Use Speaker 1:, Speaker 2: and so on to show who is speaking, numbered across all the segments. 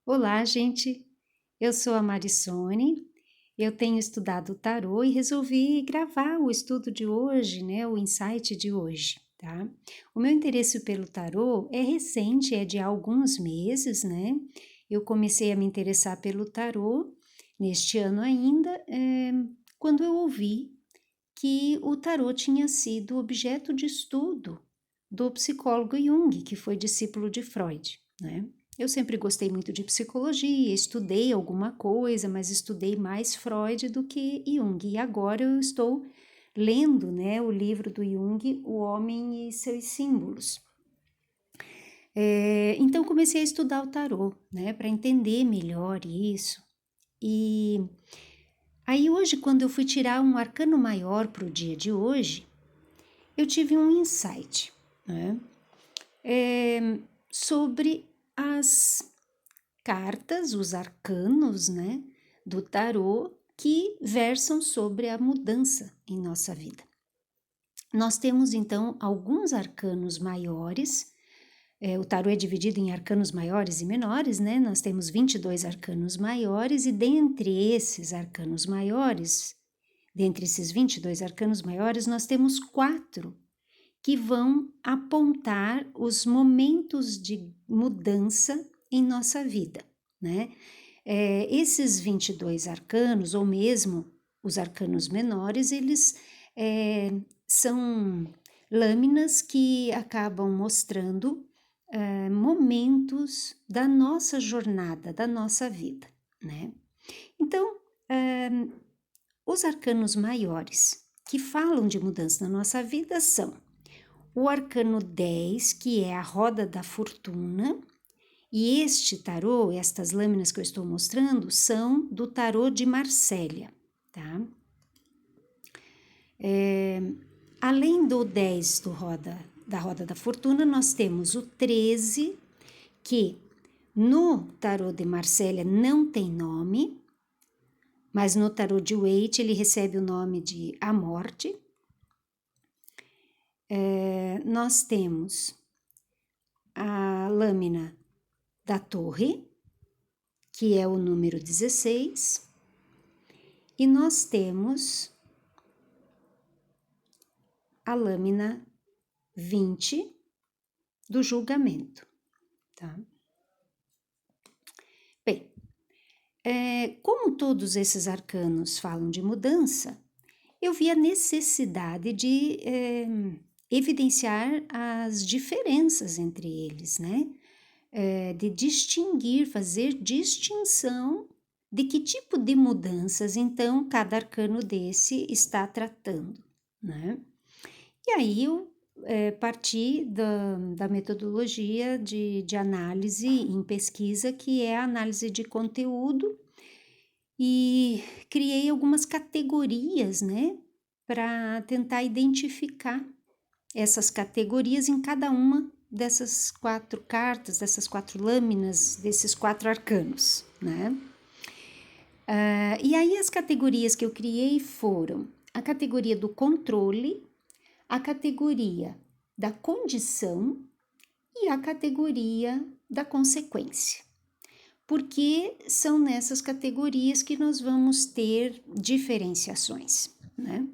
Speaker 1: Olá, gente. Eu sou a Marissone. Eu tenho estudado o tarô e resolvi gravar o estudo de hoje, né? O insight de hoje, tá? O meu interesse pelo tarô é recente, é de há alguns meses, né? Eu comecei a me interessar pelo tarô neste ano ainda, quando eu ouvi que o tarô tinha sido objeto de estudo do psicólogo Jung, que foi discípulo de Freud, né? Eu sempre gostei muito de psicologia, estudei alguma coisa, mas estudei mais Freud do que Jung. E agora eu estou lendo, né, o livro do Jung, O Homem e Seus Símbolos. Então comecei a estudar o tarô, né, para entender melhor isso. E aí hoje, quando eu fui tirar um arcano maior para o dia de hoje, eu tive um insight, né? Sobre as cartas, os arcanos, né, do tarô que versam sobre a mudança em nossa vida. Nós temos então alguns arcanos maiores. O tarô é dividido em arcanos maiores e menores, né? Nós temos 22 arcanos maiores e dentre esses arcanos maiores, dentre esses 22 arcanos maiores, nós temos 4 que vão apontar os momentos de mudança em nossa vida, né? Esses 22 arcanos, ou mesmo os arcanos menores, eles são lâminas que acabam mostrando momentos da nossa jornada, da nossa vida, né? Então, os arcanos maiores que falam de mudança na nossa vida são o arcano 10, que é a roda da fortuna, e este tarô, estas lâminas que eu estou mostrando, são do tarô de Marsella, tá? Além do 10 da roda da fortuna, nós temos o 13, que no tarô de Marsella não tem nome, mas no tarô de Waite ele recebe o nome de A Morte. Nós temos a lâmina da torre, que é o número 16, e nós temos a lâmina 20 do julgamento, tá? Bem, como todos esses arcanos falam de mudança, eu vi a necessidade de evidenciar as diferenças entre eles, né? De distinguir, fazer distinção de que tipo de mudanças, então, cada arcano desse está tratando, né? E aí eu parti da metodologia de análise em pesquisa, que é a análise de conteúdo, e criei algumas categorias, né, para tentar identificar essas categorias em cada uma dessas 4 cartas, dessas 4 lâminas, desses 4 arcanos, né? E aí as categorias que eu criei foram a categoria do controle, a categoria da condição e a categoria da consequência. Porque são nessas categorias que nós vamos ter diferenciações, né?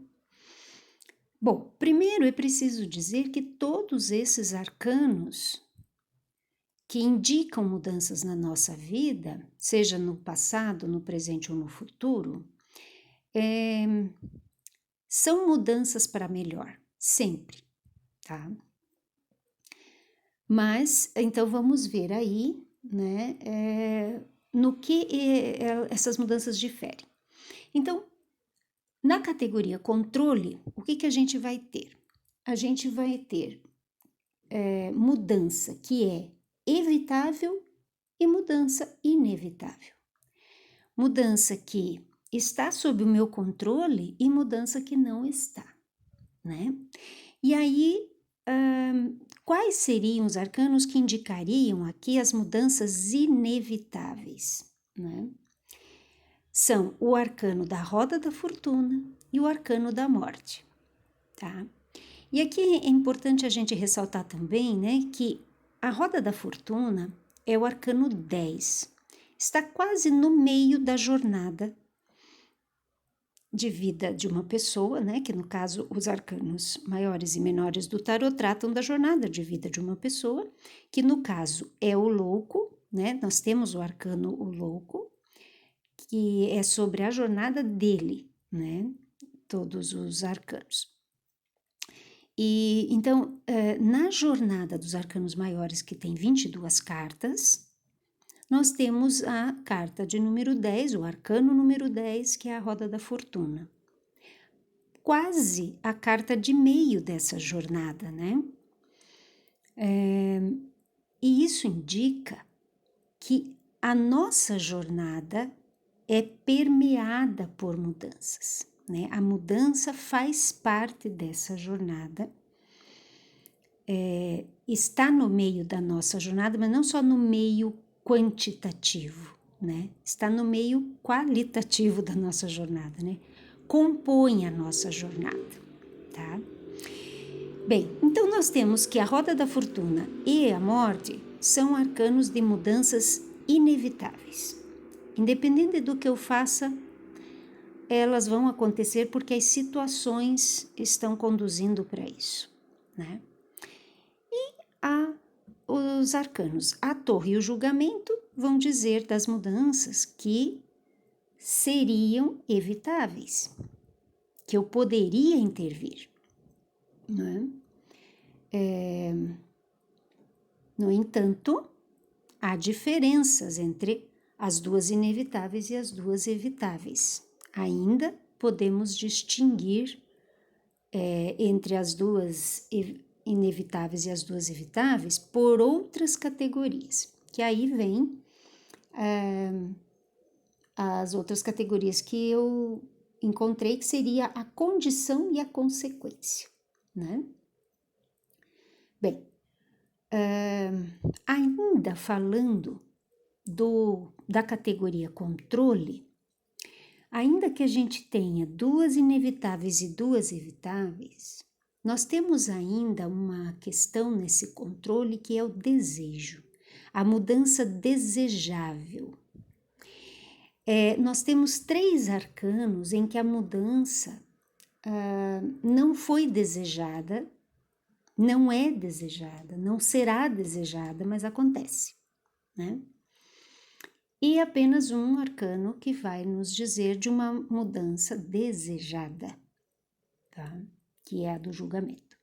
Speaker 1: Bom, primeiro é preciso dizer que todos esses arcanos que indicam mudanças na nossa vida, seja no passado, no presente ou no futuro, são mudanças para melhor, sempre, tá? Mas, então vamos ver aí, né, no que essas mudanças diferem. Então, na categoria controle, o que a gente vai ter? A gente vai ter mudança que é evitável e mudança inevitável. Mudança que está sob o meu controle e mudança que não está, né? E aí, quais seriam os arcanos que indicariam aqui as mudanças inevitáveis, né? São o arcano da roda da fortuna e o arcano da morte, tá? E aqui é importante a gente ressaltar também, né, que a roda da fortuna é o arcano 10. está quase no meio da jornada de vida de uma pessoa, né? Que no caso os arcanos maiores e menores do tarot tratam da jornada de vida de uma pessoa, que no caso é o louco, né? Nós temos o arcano o louco, que é sobre a jornada dele, né? Todos os arcanos. E então, na jornada dos arcanos maiores, que tem 22 cartas, nós temos a carta de número 10, o arcano número 10, que é a roda da fortuna. Quase a carta de meio dessa jornada, né? E isso indica que a nossa jornada é permeada por mudanças, né? A mudança faz parte dessa jornada, está no meio da nossa jornada, mas não só no meio quantitativo, né? Está no meio qualitativo da nossa jornada, né? Compõe a nossa jornada, tá? Bem, então nós temos que a roda da fortuna e a morte são arcanos de mudanças inevitáveis. Independente do que eu faça, elas vão acontecer porque as situações estão conduzindo para isso, né? Os arcanos, a torre e o julgamento, vão dizer das mudanças que seriam evitáveis, que eu poderia intervir, né? No entanto, há diferenças entre as duas inevitáveis e as duas evitáveis. Ainda podemos distinguir entre as duas inevitáveis e as duas evitáveis por outras categorias, que aí vem as outras categorias que eu encontrei, que seria a condição e a consequência, né? Bem, ainda falando da categoria controle, ainda que a gente tenha duas inevitáveis e duas evitáveis, nós temos ainda uma questão nesse controle que é o desejo, a mudança desejável. Nós temos 3 arcanos em que a mudança não foi desejada, não é desejada, não será desejada, mas acontece, né? E apenas um arcano que vai nos dizer de uma mudança desejada, tá? Que é a do julgamento.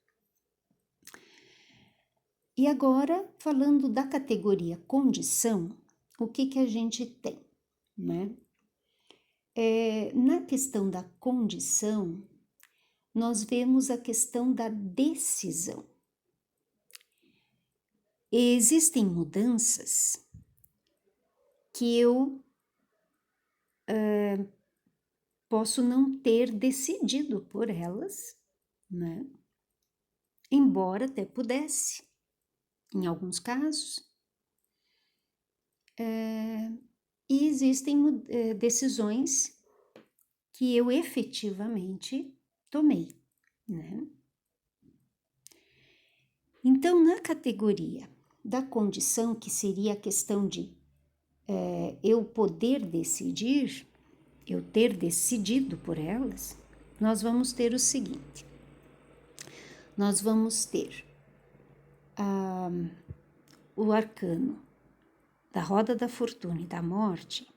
Speaker 1: E agora, falando da categoria condição, o que a gente tem, né? Na questão da condição, nós vemos a questão da decisão. Existem mudanças que eu posso não ter decidido por elas, né? Embora até pudesse, em alguns casos. E existem decisões que eu efetivamente tomei, né? Então, na categoria da condição, que seria a questão de eu poder decidir, eu ter decidido por elas, nós vamos ter o seguinte: nós vamos ter o arcano da roda da fortuna e da morte,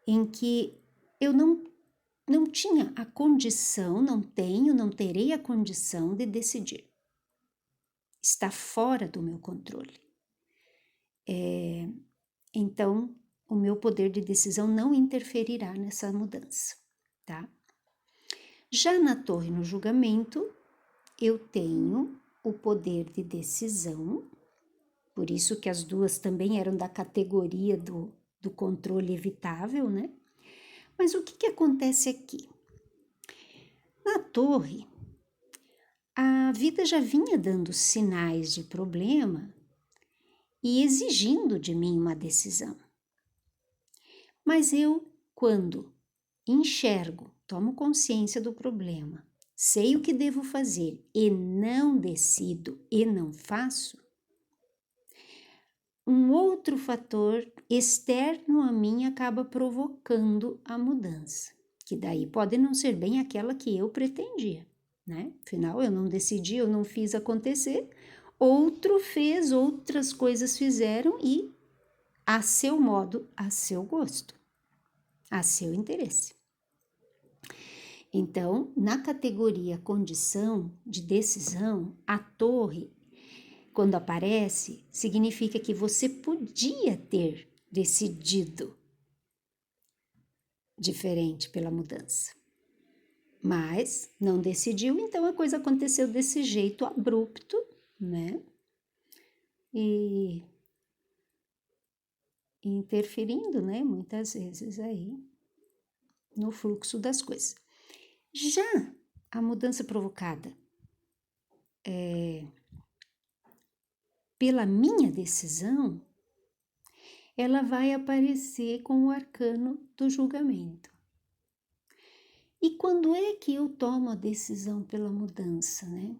Speaker 1: em que eu não tinha a condição, não terei a condição de decidir. Está fora do meu controle. Então, o meu poder de decisão não interferirá nessa mudança, tá? Já na torre no julgamento, eu tenho o poder de decisão, por isso que as duas também eram da categoria do controle evitável, né? Mas o que acontece aqui? Na torre, a vida já vinha dando sinais de problema e exigindo de mim uma decisão. Mas eu, quando enxergo, tomo consciência do problema, sei o que devo fazer e não decido e não faço, um outro fator externo a mim acaba provocando a mudança, que daí pode não ser bem aquela que eu pretendia, né? Afinal, eu não decidi, eu não fiz acontecer, outro fez, outras coisas fizeram e a seu modo, a seu gosto, a seu interesse. Então, na categoria condição de decisão, a torre, quando aparece, significa que você podia ter decidido diferente pela mudança, mas não decidiu, então a coisa aconteceu desse jeito abrupto, né? E interferindo, né, muitas vezes aí no fluxo das coisas. Já a mudança provocada pela minha decisão, ela vai aparecer com o arcano do julgamento. E quando é que eu tomo a decisão pela mudança, né?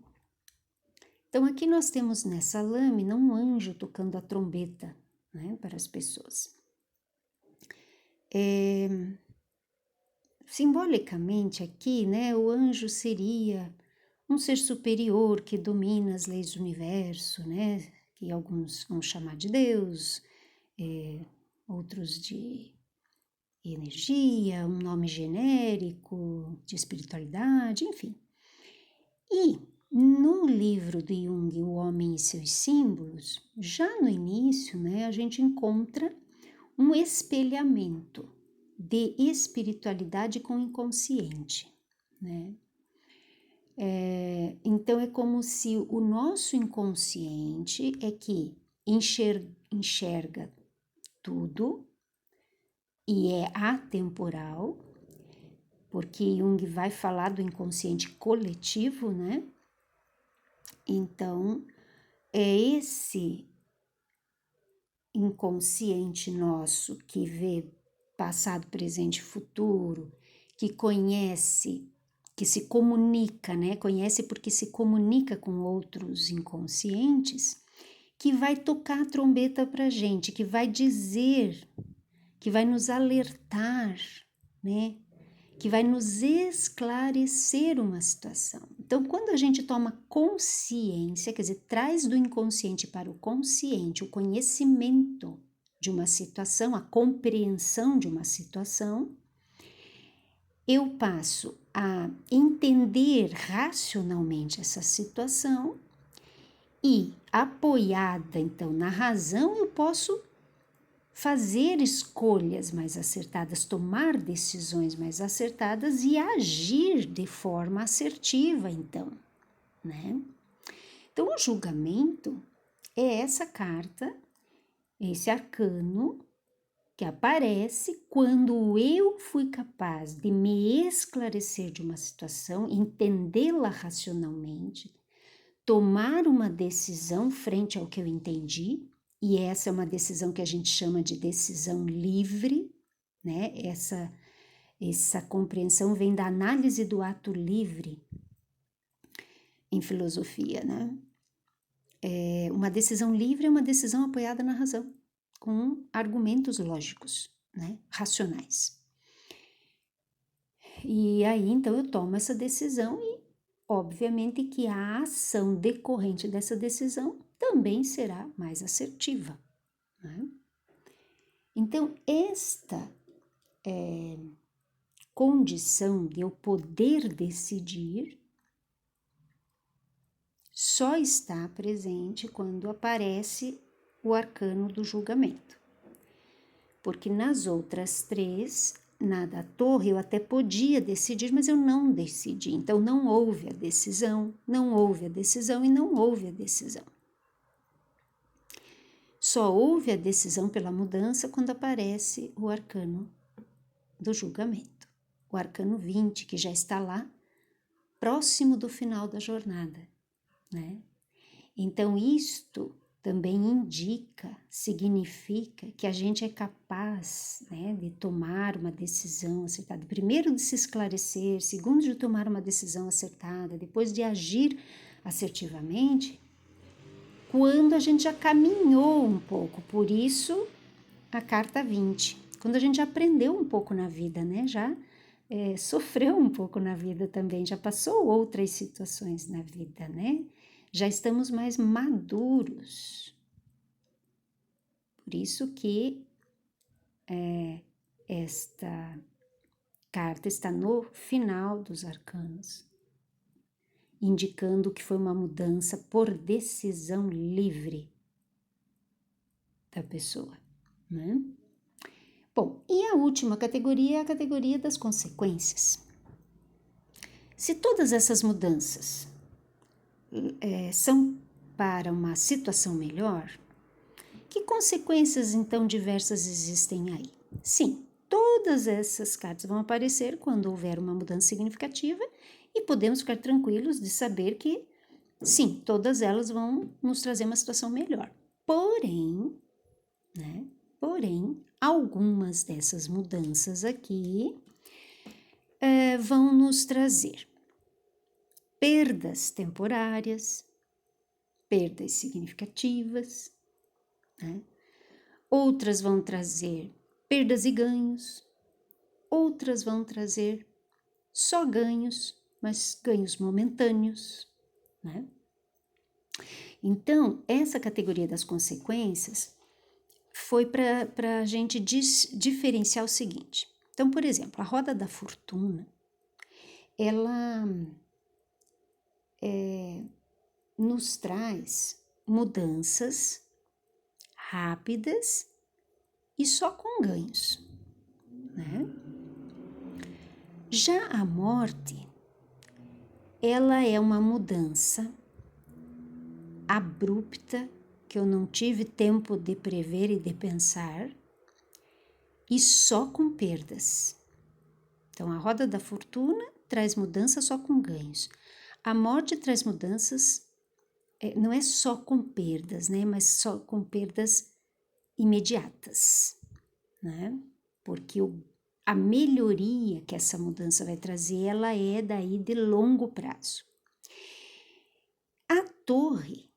Speaker 1: Então aqui nós temos nessa lâmina um anjo tocando a trombeta, né, para as pessoas. Simbolicamente aqui, né, o anjo seria um ser superior que domina as leis do universo, né, que alguns vão chamar de Deus, outros de energia, um nome genérico de espiritualidade, enfim. E no livro de Jung, O Homem e Seus Símbolos, já no início, né, a gente encontra um espelhamento de espiritualidade com o inconsciente, né? Então é como se o nosso inconsciente é que enxerga tudo e é atemporal, porque Jung vai falar do inconsciente coletivo, né? Então é esse inconsciente nosso que vê passado, presente e futuro, que conhece, que se comunica, né? Conhece porque se comunica com outros inconscientes, que vai tocar a trombeta para a gente, que vai dizer, que vai nos alertar, né? Que vai nos esclarecer uma situação. Então, quando a gente toma consciência, quer dizer, traz do inconsciente para o consciente o conhecimento de uma situação, a compreensão de uma situação, eu passo a entender racionalmente essa situação e, apoiada então na razão, eu posso fazer escolhas mais acertadas, tomar decisões mais acertadas e agir de forma assertiva, então, né? Então, o julgamento é essa carta, esse arcano que aparece quando eu fui capaz de me esclarecer de uma situação, entendê-la racionalmente, tomar uma decisão frente ao que eu entendi, e essa é uma decisão que a gente chama de decisão livre, né? Essa compreensão vem da análise do ato livre em filosofia, né? Uma decisão livre é uma decisão apoiada na razão, com argumentos lógicos, né? Racionais. E aí, então, eu tomo essa decisão e, obviamente, que a ação decorrente dessa decisão também será mais assertiva, né? Então, esta condição de eu poder decidir só está presente quando aparece o arcano do julgamento. Porque nas outras três, na da torre, eu até podia decidir, mas eu não decidi. Então, não houve a decisão, não houve a decisão e não houve a decisão. Só houve a decisão pela mudança quando aparece o arcano do julgamento. O arcano 20, que já está lá, próximo do final da jornada, né? Então, isto também indica, significa que a gente é capaz, né, de tomar uma decisão acertada. Primeiro, de se esclarecer, segundo, de tomar uma decisão acertada, depois de agir assertivamente, quando a gente já caminhou um pouco. Por isso, a carta 20. Quando a gente já aprendeu um pouco na vida, né? Já sofreu um pouco na vida também, já passou outras situações na vida, né? Já estamos mais maduros. Por isso que esta carta está no final dos arcanos, indicando que foi uma mudança por decisão livre da pessoa, né? Bom, e a última categoria é a categoria das consequências. Se todas essas mudanças são para uma situação melhor, que consequências então diversas existem aí? Sim, todas essas cartas vão aparecer quando houver uma mudança significativa e podemos ficar tranquilos de saber que, sim, todas elas vão nos trazer uma situação melhor. Porém, algumas dessas mudanças aqui vão nos trazer perdas temporárias, perdas significativas, né? Outras vão trazer perdas e ganhos, outras vão trazer só ganhos, mas ganhos momentâneos, né? Então, essa categoria das consequências foi para a gente diferenciar o seguinte. Então, por exemplo, a roda da fortuna, ela nos traz mudanças rápidas e só com ganhos, né? Já a morte, ela é uma mudança abrupta que eu não tive tempo de prever e de pensar e só com perdas. Então, a roda da fortuna traz mudança só com ganhos. A morte traz mudanças, não é só com perdas, né? Mas só com perdas imediatas, né? Porque a melhoria que essa mudança vai trazer, ela é daí de longo prazo. A torre,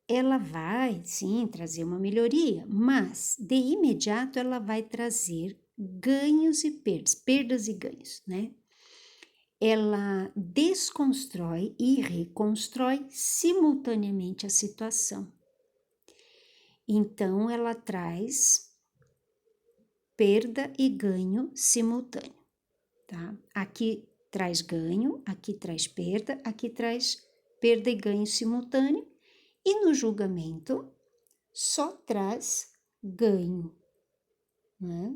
Speaker 1: ela vai, sim, trazer uma melhoria, mas de imediato ela vai trazer ganhos e perdas e ganhos, né? Ela desconstrói e reconstrói simultaneamente a situação. Então, ela traz perda e ganho simultâneo, tá? Aqui traz ganho, aqui traz perda, aqui traz perda e ganho simultâneo, e no julgamento só traz ganho, né?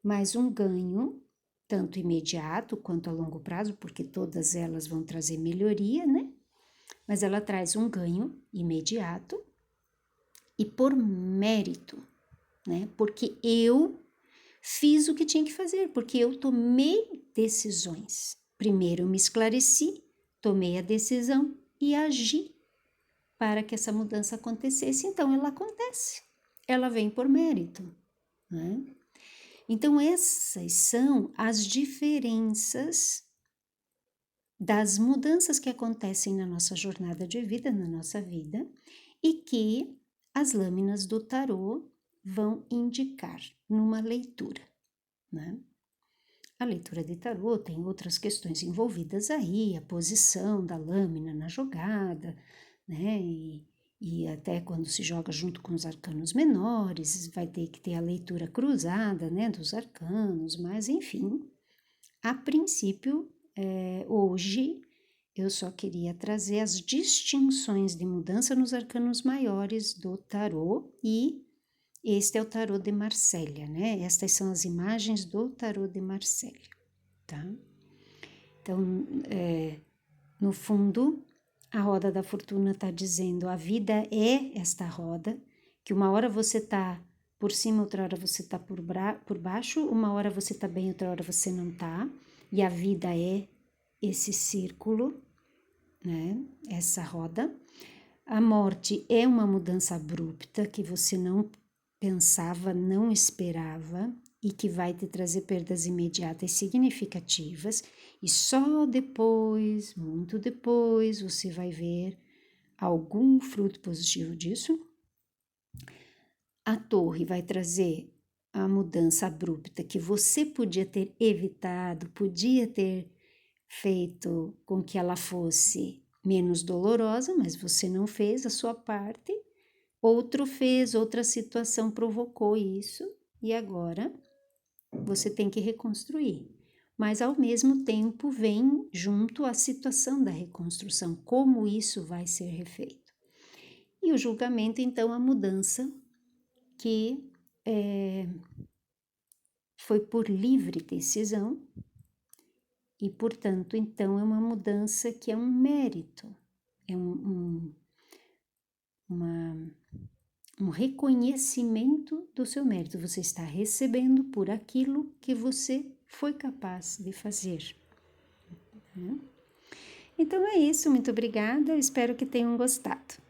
Speaker 1: Mas um ganho tanto imediato quanto a longo prazo, porque todas elas vão trazer melhoria, né? Mas ela traz um ganho imediato e por mérito, né? Porque eu fiz o que tinha que fazer, porque eu tomei decisões. Primeiro eu me esclareci, tomei a decisão e agi para que essa mudança acontecesse. Então ela acontece, ela vem por mérito, né? Então essas são as diferenças das mudanças que acontecem na nossa jornada de vida, na nossa vida, e que as lâminas do tarô vão indicar numa leitura, né? A leitura de tarô tem outras questões envolvidas aí, a posição da lâmina na jogada, né? E até quando se joga junto com os arcanos menores, vai ter que ter a leitura cruzada, né, dos arcanos, mas enfim, a princípio, hoje eu só queria trazer as distinções de mudança nos arcanos maiores do tarô e este é o tarô de Marsella, né? Estas são as imagens do tarô de Marsella, tá? Então, no fundo, a roda da fortuna está dizendo, a vida é esta roda, que uma hora você está por cima, outra hora você está por baixo, uma hora você está bem, outra hora você não está, e a vida é esse círculo, né? Essa roda. A morte é uma mudança abrupta que você não pensava, não esperava e que vai te trazer perdas imediatas significativas e só depois, muito depois, você vai ver algum fruto positivo disso. A torre vai trazer a mudança abrupta que você podia ter evitado, podia ter feito com que ela fosse menos dolorosa, mas você não fez a sua parte. Outro fez, outra situação provocou isso, e agora você tem que reconstruir. Mas ao mesmo tempo vem junto a situação da reconstrução, como isso vai ser refeito. E o julgamento, então, a mudança que foi por livre decisão e, portanto, então é uma mudança que é um mérito, é um reconhecimento do seu mérito. Você está recebendo por aquilo que você foi capaz de fazer. Então é isso, muito obrigada, eu espero que tenham gostado.